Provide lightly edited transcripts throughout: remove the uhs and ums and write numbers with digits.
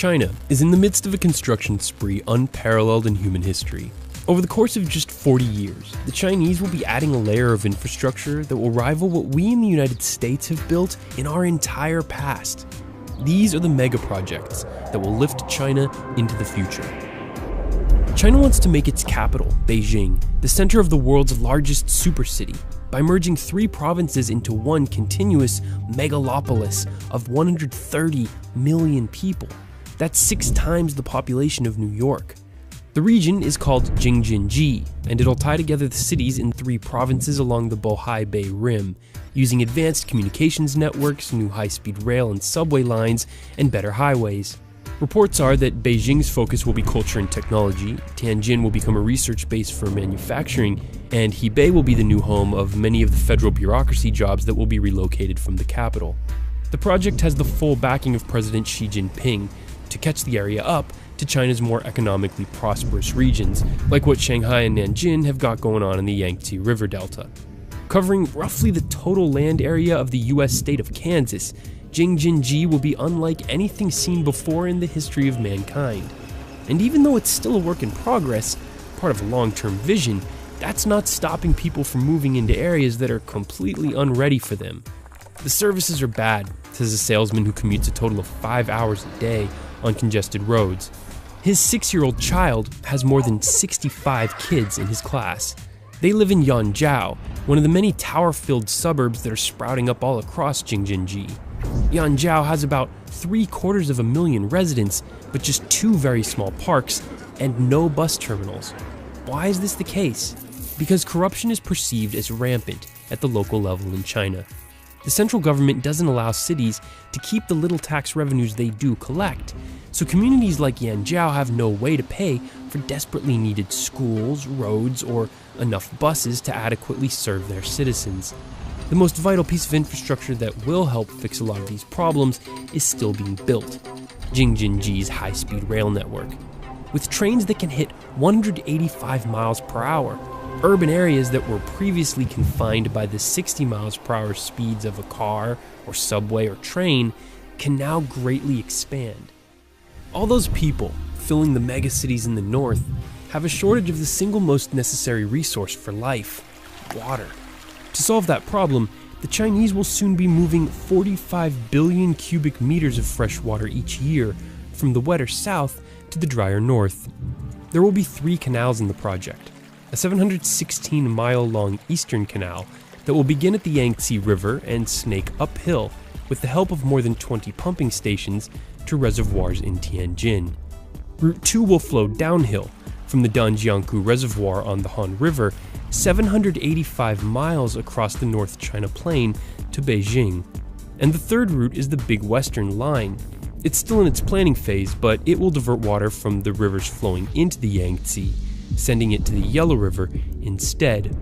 China is in the midst of a construction spree unparalleled in human history. Over the course of just 40 years, the Chinese will be adding a layer of infrastructure that will rival what we in the United States have built in our entire past. These are the mega projects that will lift China into the future. China wants to make its capital, Beijing, the center of the world's largest supercity by merging 3 provinces into one continuous megalopolis of 130 million people. That's 6 times the population of New York. The region is called Jing-Jin-Ji, and it'll tie together the cities in 3 provinces along the Bohai Bay Rim, using advanced communications networks, new high-speed rail and subway lines, and better highways. Reports are that Beijing's focus will be culture and technology, Tianjin will become a research base for manufacturing, and Hebei will be the new home of many of the federal bureaucracy jobs that will be relocated from the capital. The project has the full backing of President Xi Jinping to catch the area up to China's more economically prosperous regions, like what Shanghai and Nanjing have got going on in the Yangtze River Delta. Covering roughly the total land area of the US state of Kansas, Jing-Jin-Ji will be unlike anything seen before in the history of mankind. And even though it's still a work in progress, part of a long-term vision, that's not stopping people from moving into areas that are completely unready for them. The services are bad, says a salesman who commutes a total of 5 hours a day on congested roads. His 6-year-old child has more than 65 kids in his class. They live in Yanjiao, one of the many tower-filled suburbs that are sprouting up all across Jing-Jin-Ji. Yanjiao has about 750,000 residents, but just 2 very small parks and no bus terminals. Why is this the case? Because corruption is perceived as rampant at the local level in China. The central government doesn't allow cities to keep the little tax revenues they do collect, so communities like Yanjiao have no way to pay for desperately needed schools, roads, or enough buses to adequately serve their citizens. The most vital piece of infrastructure that will help fix a lot of these problems is still being built: Jing-Jin-Ji's high-speed rail network. With trains that can hit 185 miles per hour, urban areas that were previously confined by the 60 miles per hour speeds of a car or subway or train can now greatly expand. All those people filling the megacities in the north have a shortage of the single most necessary resource for life: water. To solve that problem, the Chinese will soon be moving 45 billion cubic meters of fresh water each year from the wetter south to the drier north. There will be 3 canals in the project: a 716-mile-long eastern canal that will begin at the Yangtze River and snake uphill with the help of more than 20 pumping stations to reservoirs in Tianjin. Route 2 will flow downhill from the Danjiangkou Reservoir on the Han River, 785 miles across the North China Plain to Beijing. And the third route is the Big Western Line. It's still in its planning phase, but it will divert water from the rivers flowing into the Yangtze, sending it to the Yellow River instead.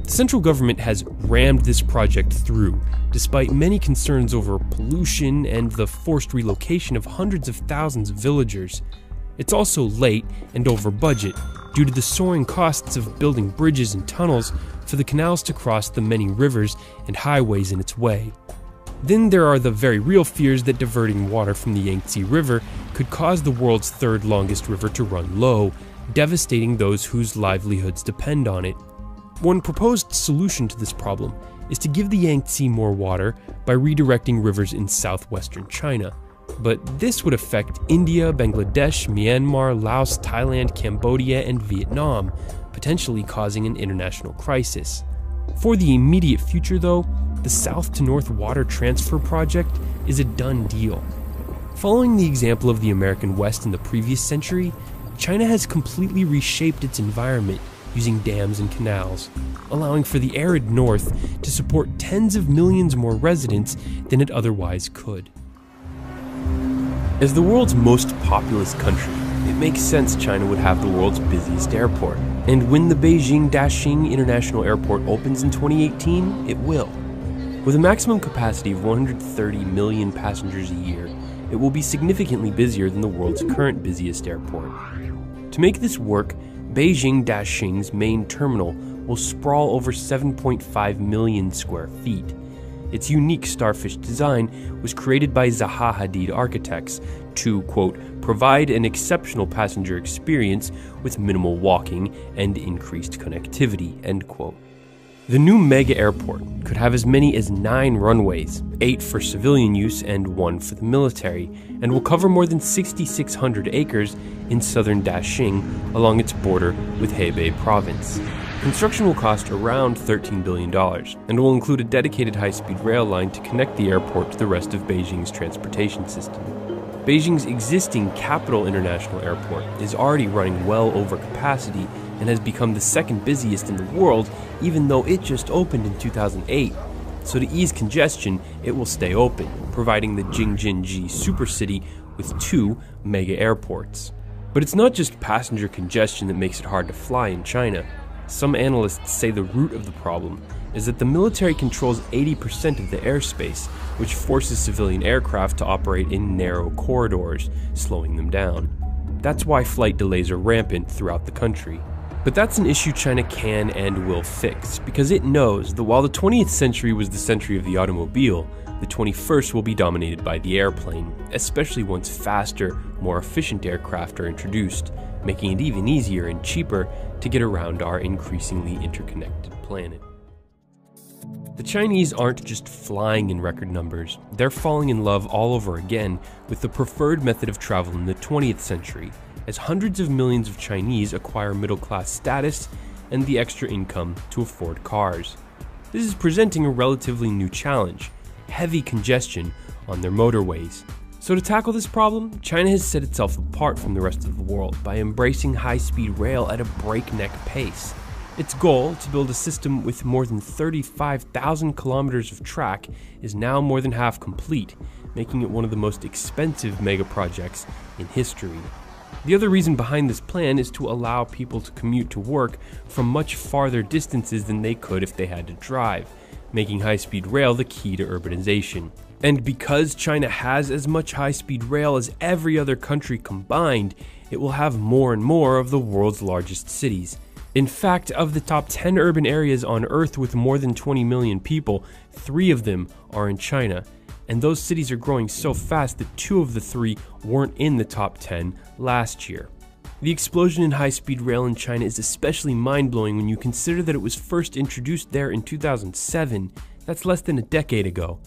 The central government has rammed this project through, despite many concerns over pollution and the forced relocation of hundreds of thousands of villagers. It's also late and over budget due to the soaring costs of building bridges and tunnels for the canals to cross the many rivers and highways in its way. Then there are the very real fears that diverting water from the Yangtze River could cause the world's 3rd longest river to run low, devastating those whose livelihoods depend on it. One proposed solution to this problem is to give the Yangtze more water by redirecting rivers in southwestern China. But this would affect India, Bangladesh, Myanmar, Laos, Thailand, Cambodia, and Vietnam, potentially causing an international crisis. For the immediate future, though, the south to north water transfer project is a done deal. Following the example of the American West in the previous century, China has completely reshaped its environment using dams and canals, allowing for the arid north to support tens of millions more residents than it otherwise could. As the world's most populous country, it makes sense China would have the world's busiest airport. And when the Beijing Daxing International Airport opens in 2018, it will. With a maximum capacity of 130 million passengers a year, it will be significantly busier than the world's current busiest airport. To make this work, Beijing Daxing's main terminal will sprawl over 7.5 million square feet. Its unique starfish design was created by Zaha Hadid architects to, quote, provide an exceptional passenger experience with minimal walking and increased connectivity, end quote. The new mega airport could have as many as 9 runways, 8 for civilian use and 1 for the military, and will cover more than 6,600 acres in southern Daxing along its border with Hebei province. Construction will cost around $13 billion and will include a dedicated high-speed rail line to connect the airport to the rest of Beijing's transportation system. Beijing's existing Capital International Airport is already running well over capacity and has become the second busiest in the world, even though it just opened in 2008. So to ease congestion, it will stay open, providing the Jing-Jin-Ji supercity with 2 mega airports. But it's not just passenger congestion that makes it hard to fly in China. Some analysts say the root of the problem is that the military controls 80% of the airspace, which forces civilian aircraft to operate in narrow corridors, slowing them down. That's why flight delays are rampant throughout the country. But that's an issue China can and will fix, because it knows that while the 20th century was the century of the automobile, the 21st will be dominated by the airplane, especially once faster, more efficient aircraft are introduced, making it even easier and cheaper to get around our increasingly interconnected planet. The Chinese aren't just flying in record numbers, they're falling in love all over again with the preferred method of travel in the 20th century, as hundreds of millions of Chinese acquire middle-class status and the extra income to afford cars. This is presenting a relatively new challenge: heavy congestion on their motorways. So to tackle this problem, China has set itself apart from the rest of the world by embracing high-speed rail at a breakneck pace. Its goal, to build a system with more than 35,000 kilometers of track, is now more than half complete, making it one of the most expensive mega projects in history. The other reason behind this plan is to allow people to commute to work from much farther distances than they could if they had to drive, making high-speed rail the key to urbanization. And because China has as much high-speed rail as every other country combined, it will have more and more of the world's largest cities. In fact, of the top 10 urban areas on Earth with more than 20 million people, 3 of them are in China. And those cities are growing so fast that 2 of the 3 weren't in the top 10 last year. The explosion in high-speed rail in China is especially mind-blowing when you consider that it was first introduced there in 2007. That's less than a decade ago.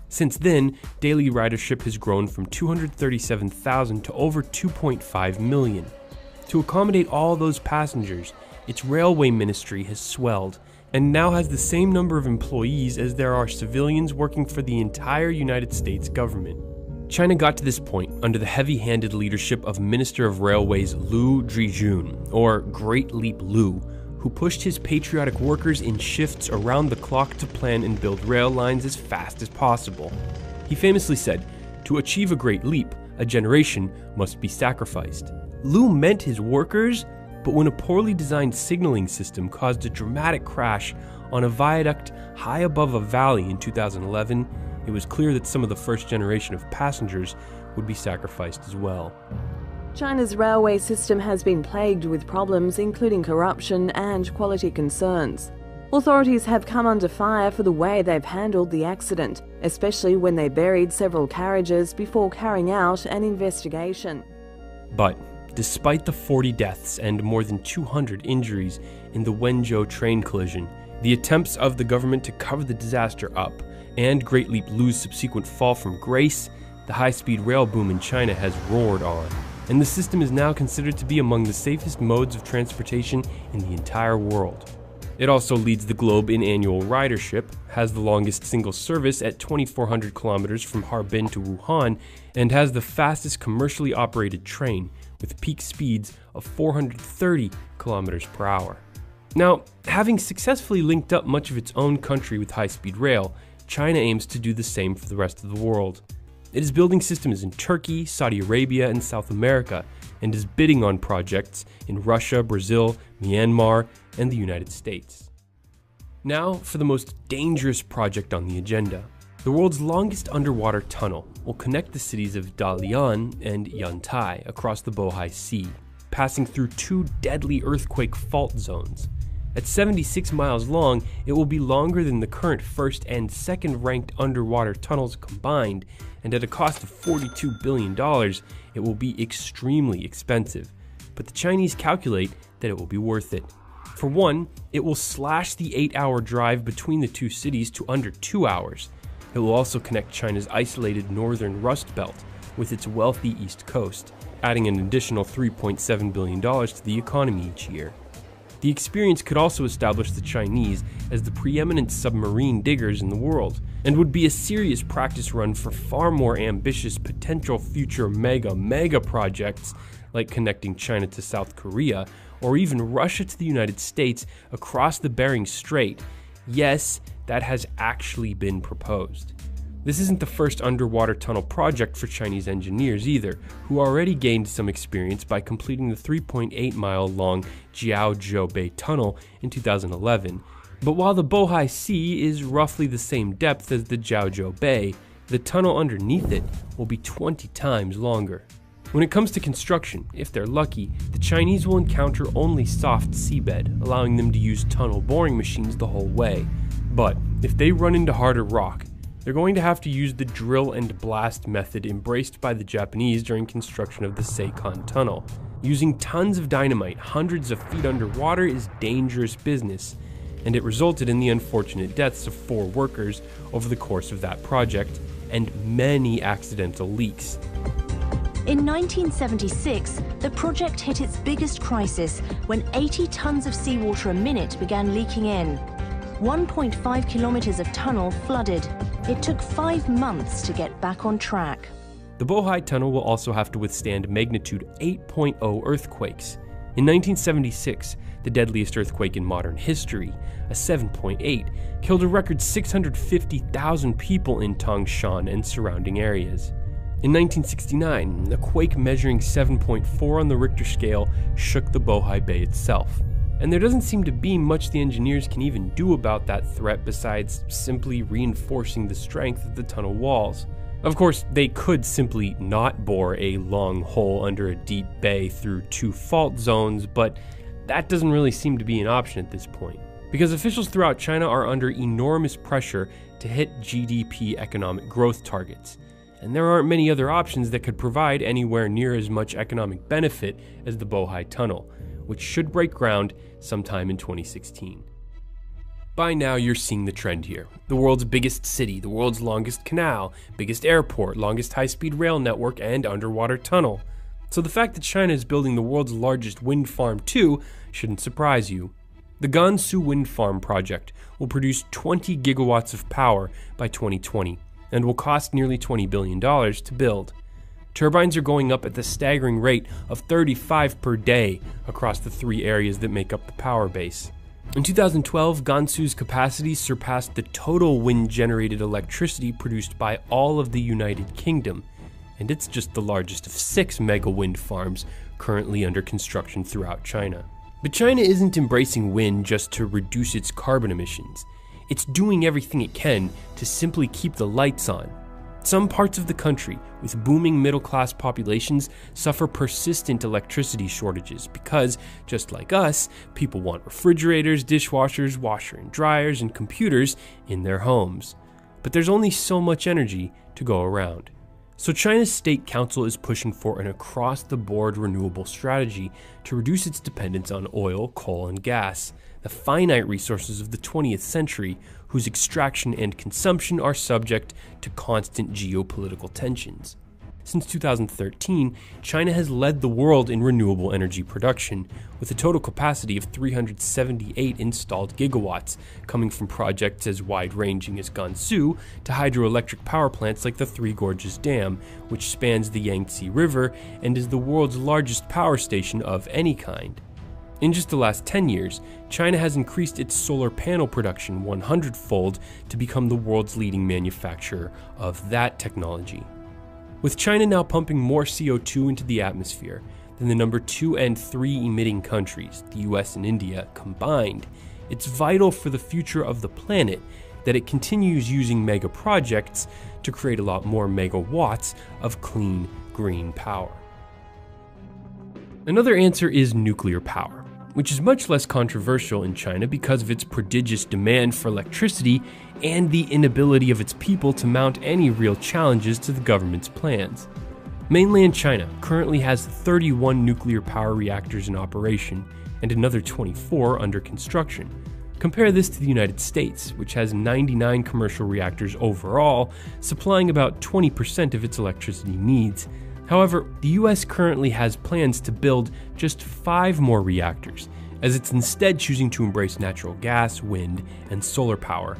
Since then, daily ridership has grown from 237,000 to over 2.5 million. To accommodate all those passengers, its railway ministry has swelled and now has the same number of employees as there are civilians working for the entire United States government. China got to this point under the heavy-handed leadership of Minister of Railways Lu Zhijun, or Great Leap Lu, who pushed his patriotic workers in shifts around the clock to plan and build rail lines as fast as possible. He famously said, "To achieve a great leap, a generation must be sacrificed." Lu meant his workers, but when a poorly designed signaling system caused a dramatic crash on a viaduct high above a valley in 2011, it was clear that some of the first generation of passengers would be sacrificed as well. China's railway system has been plagued with problems, including corruption and quality concerns. Authorities have come under fire for the way they've handled the accident, especially when they buried several carriages before carrying out an investigation. But despite the 40 deaths and more than 200 injuries in the Wenzhou train collision, the attempts of the government to cover the disaster up, and Great Leap Lu's subsequent fall from grace, the high-speed rail boom in China has roared on, and the system is now considered to be among the safest modes of transportation in the entire world. It also leads the globe in annual ridership, has the longest single service at 2,400 kilometers from Harbin to Wuhan, and has the fastest commercially operated train, with peak speeds of 430 kilometers per hour. Now, having successfully linked up much of its own country with high-speed rail, China aims to do the same for the rest of the world. It is building systems in Turkey, Saudi Arabia, and South America, and is bidding on projects in Russia, Brazil, Myanmar, and the United States. Now for the most dangerous project on the agenda. The world's longest underwater tunnel will connect the cities of Dalian and Yantai across the Bohai Sea, passing through 2 deadly earthquake fault zones. At 76 miles long, it will be longer than the current first and second ranked underwater tunnels combined, and at a cost of $42 billion, it will be extremely expensive. But the Chinese calculate that it will be worth it. For one, it will slash the 8-hour drive between the two cities to under 2 hours. It will also connect China's isolated northern Rust Belt with its wealthy east coast, adding an additional $3.7 billion to the economy each year. The experience could also establish the Chinese as the preeminent submarine diggers in the world, and would be a serious practice run for far more ambitious potential future mega projects like connecting China to South Korea, or even Russia to the United States across the Bering Strait. Yes, that has actually been proposed. This isn't the first underwater tunnel project for Chinese engineers either, who already gained some experience by completing the 3.8-mile long Jiaozhou Bay Tunnel in 2011. But while the Bohai Sea is roughly the same depth as the Jiaozhou Bay, the tunnel underneath it will be 20 times longer. When it comes to construction, if they're lucky, the Chinese will encounter only soft seabed, allowing them to use tunnel boring machines the whole way. But if they run into harder rock, they're going to have to use the drill and blast method embraced by the Japanese during construction of the Seikon Tunnel. Using tons of dynamite hundreds of feet underwater is dangerous business, and it resulted in the unfortunate deaths of 4 workers over the course of that project, and many accidental leaks. In 1976, the project hit its biggest crisis when 80 tons of seawater a minute began leaking in. 1.5 kilometers of tunnel flooded. It took 5 months to get back on track. The Bohai Tunnel will also have to withstand magnitude 8.0 earthquakes. In 1976, the deadliest earthquake in modern history, a 7.8, killed a record 650,000 people in Tangshan and surrounding areas. In 1969, a quake measuring 7.4 on the Richter scale shook the Bohai Bay itself. And there doesn't seem to be much the engineers can even do about that threat besides simply reinforcing the strength of the tunnel walls. Of course, they could simply not bore a long hole under a deep bay through 2 fault zones, but that doesn't really seem to be an option at this point, because officials throughout China are under enormous pressure to hit GDP economic growth targets, and there aren't many other options that could provide anywhere near as much economic benefit as the Bohai Tunnel, which should break ground sometime in 2016. By now you're seeing the trend here. The world's biggest city, the world's longest canal, biggest airport, longest high-speed rail network, and underwater tunnel. So the fact that China is building the world's largest wind farm too shouldn't surprise you. The Gansu Wind Farm project will produce 20 gigawatts of power by 2020 and will cost nearly $20 billion to build. Turbines are going up at the staggering rate of 35 per day across the 3 areas that make up the power base. In 2012, Gansu's capacity surpassed the total wind-generated electricity produced by all of the United Kingdom, and it's just the largest of 6 mega wind farms currently under construction throughout China. But China isn't embracing wind just to reduce its carbon emissions. It's doing everything it can to simply keep the lights on. Some parts of the country, with booming middle-class populations, suffer persistent electricity shortages because, just like us, people want refrigerators, dishwashers, washer and dryers, and computers in their homes. But there's only so much energy to go around. So China's State Council is pushing for an across-the-board renewable strategy to reduce its dependence on oil, coal, and gas, the finite resources of the 20th century, whose extraction and consumption are subject to constant geopolitical tensions. Since 2013, China has led the world in renewable energy production, with a total capacity of 378 installed gigawatts, coming from projects as wide-ranging as Gansu to hydroelectric power plants like the Three Gorges Dam, which spans the Yangtze River and is the world's largest power station of any kind. In just the last 10 years, China has increased its solar panel production 100-fold to become the world's leading manufacturer of that technology. With China now pumping more CO2 into the atmosphere than the number 2 and 3 emitting countries, the US and India, combined, it's vital for the future of the planet that it continues using mega projects to create a lot more megawatts of clean, green power. Another answer is nuclear power. which is much less controversial in China because of its prodigious demand for electricity and the inability of its people to mount any real challenges to the government's plans. Mainland China currently has 31 nuclear power reactors in operation and another 24 under construction. Compare this to the United States, which has 99 commercial reactors overall, supplying about 20% of its electricity needs. However, the US currently has plans to build just 5 more reactors, as it's instead choosing to embrace natural gas, wind, and solar power.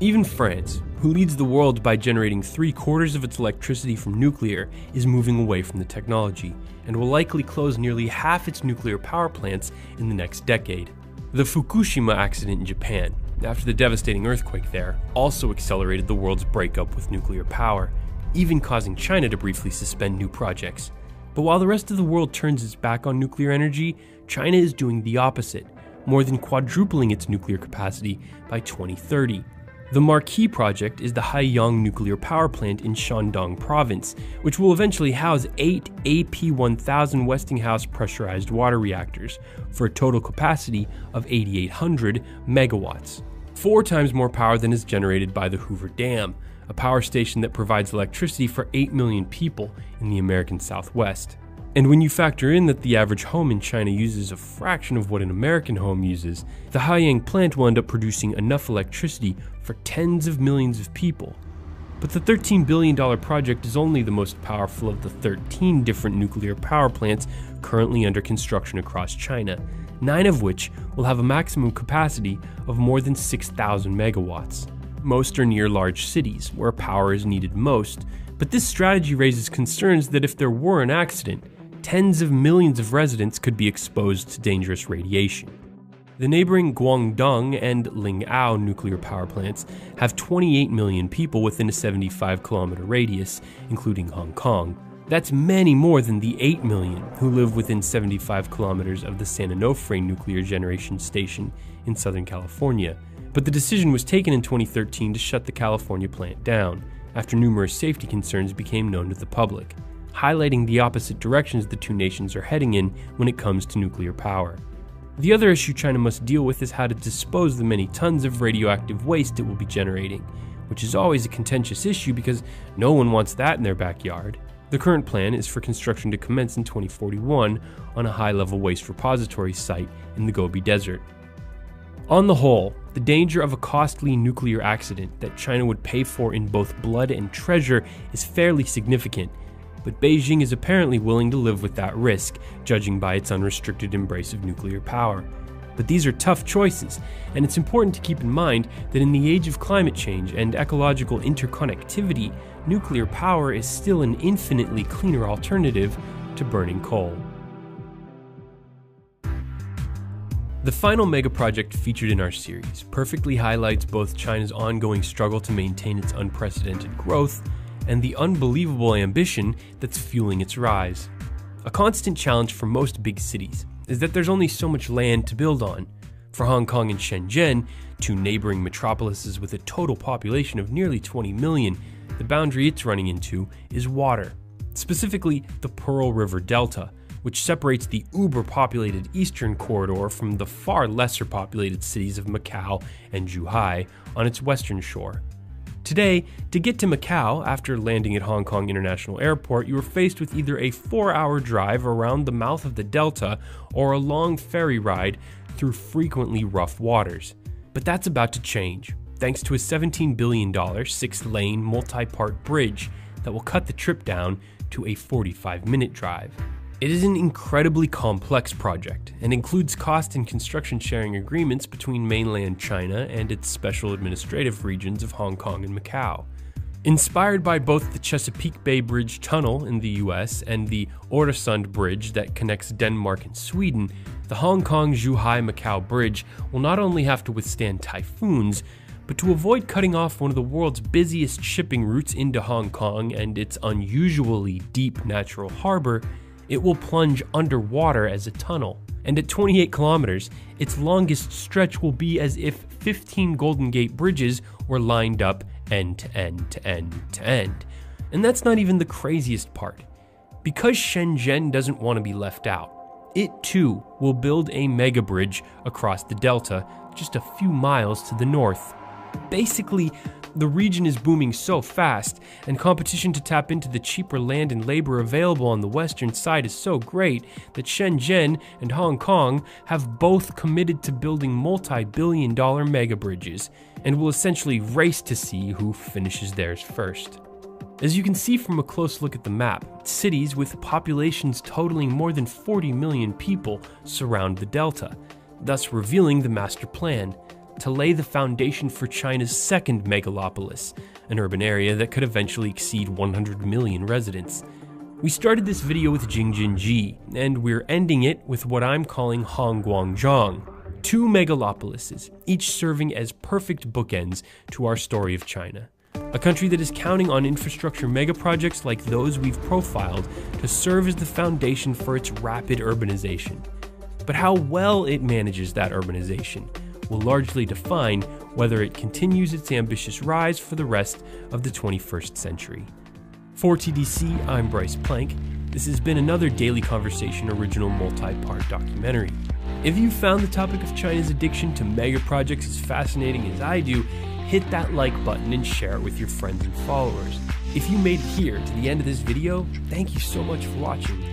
Even France, who leads the world by generating 3/4 of its electricity from nuclear, is moving away from the technology, and will likely close nearly half its nuclear power plants in the next decade. The Fukushima accident in Japan, after the devastating earthquake there, also accelerated the world's breakup with nuclear power, even causing China to briefly suspend new projects. But while the rest of the world turns its back on nuclear energy, China is doing the opposite, more than quadrupling its nuclear capacity by 2030. The Marquis project is the Haiyang nuclear power plant in Shandong province, which will eventually house 8 AP1000 Westinghouse pressurized water reactors for a total capacity of 8,800 megawatts, 4 times more power than is generated by the Hoover Dam, a power station that provides electricity for 8 million people in the American Southwest. And when you factor in that the average home in China uses a fraction of what an American home uses, the Haiyang plant will end up producing enough electricity for tens of millions of people. But the $13 billion project is only the most powerful of the 13 different nuclear power plants currently under construction across China, 9 of which will have a maximum capacity of more than 6,000 megawatts. Most are near large cities, where power is needed most, but this strategy raises concerns that if there were an accident, tens of millions of residents could be exposed to dangerous radiation. The neighboring Guangdong and Lingao nuclear power plants have 28 million people within a 75-kilometer radius, including Hong Kong. That's many more than the 8 million who live within 75 kilometers of the San Onofre nuclear generation station in Southern California. But the decision was taken in 2013 to shut the California plant down, after numerous safety concerns became known to the public, highlighting the opposite directions the two nations are heading in when it comes to nuclear power. The other issue China must deal with is how to dispose the many tons of radioactive waste it will be generating, which is always a contentious issue because no one wants that in their backyard. The current plan is for construction to commence in 2041 on a high-level waste repository site in the Gobi Desert. On the whole, the danger of a costly nuclear accident that China would pay for in both blood and treasure is fairly significant, but Beijing is apparently willing to live with that risk, judging by its unrestricted embrace of nuclear power. But these are tough choices, and it's important to keep in mind that in the age of climate change and ecological interconnectivity, nuclear power is still an infinitely cleaner alternative to burning coal. The final megaproject featured in our series perfectly highlights both China's ongoing struggle to maintain its unprecedented growth and the unbelievable ambition that's fueling its rise. A constant challenge for most big cities is that there's only so much land to build on. For Hong Kong and Shenzhen, two neighboring metropolises with a total population of nearly 20 million, the boundary it's running into is water, specifically the Pearl River Delta, which separates the uber-populated eastern corridor from the far lesser populated cities of Macau and Zhuhai on its western shore. Today, to get to Macau after landing at Hong Kong International Airport, you are faced with either a 4-hour drive around the mouth of the delta or a long ferry ride through frequently rough waters. But that's about to change, thanks to a $17 billion 6-lane multi-part bridge that will cut the trip down to a 45-minute drive. It is an incredibly complex project and includes cost and construction sharing agreements between mainland China and its special administrative regions of Hong Kong and Macau. Inspired by both the Chesapeake Bay Bridge Tunnel in the US and the Øresund Bridge that connects Denmark and Sweden, the Hong Kong-Zhuhai-Macau Bridge will not only have to withstand typhoons, but to avoid cutting off one of the world's busiest shipping routes into Hong Kong and its unusually deep natural harbor, it will plunge underwater as a tunnel. And at 28 kilometers, its longest stretch will be as if 15 Golden Gate bridges were lined up end to end to end to end. And that's not even the craziest part. Because Shenzhen doesn't want to be left out, It too will build a mega bridge across the delta, just a few miles to the north. Basically, the region is booming so fast, and competition to tap into the cheaper land and labor available on the western side is so great that Shenzhen and Hong Kong have both committed to building multi-billion-dollar mega bridges, and will essentially race to see who finishes theirs first. As you can see from a close look at the map, cities with populations totaling more than 40 million people surround the delta, thus revealing the master plan to lay the foundation for China's second megalopolis, an urban area that could eventually exceed 100 million residents. We started this video with Jingjianji, and we're ending it with what I'm calling Hongguangzhang, two megalopolises, each serving as perfect bookends to our story of China. A country that is counting on infrastructure megaprojects like those we've profiled to serve as the foundation for its rapid urbanization. But how well it manages that urbanization will largely define whether it continues its ambitious rise for the rest of the 21st century. For TDC, I'm Bryce Plank. This has been another Daily Conversation original multi-part documentary. If you found the topic of China's addiction to mega projects as fascinating as I do, hit that like button and share it with your friends and followers. If you made it here to the end of this video, thank you so much for watching.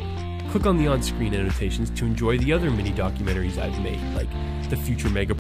Click on the on-screen annotations to enjoy the other mini documentaries I've made, like the Future Mega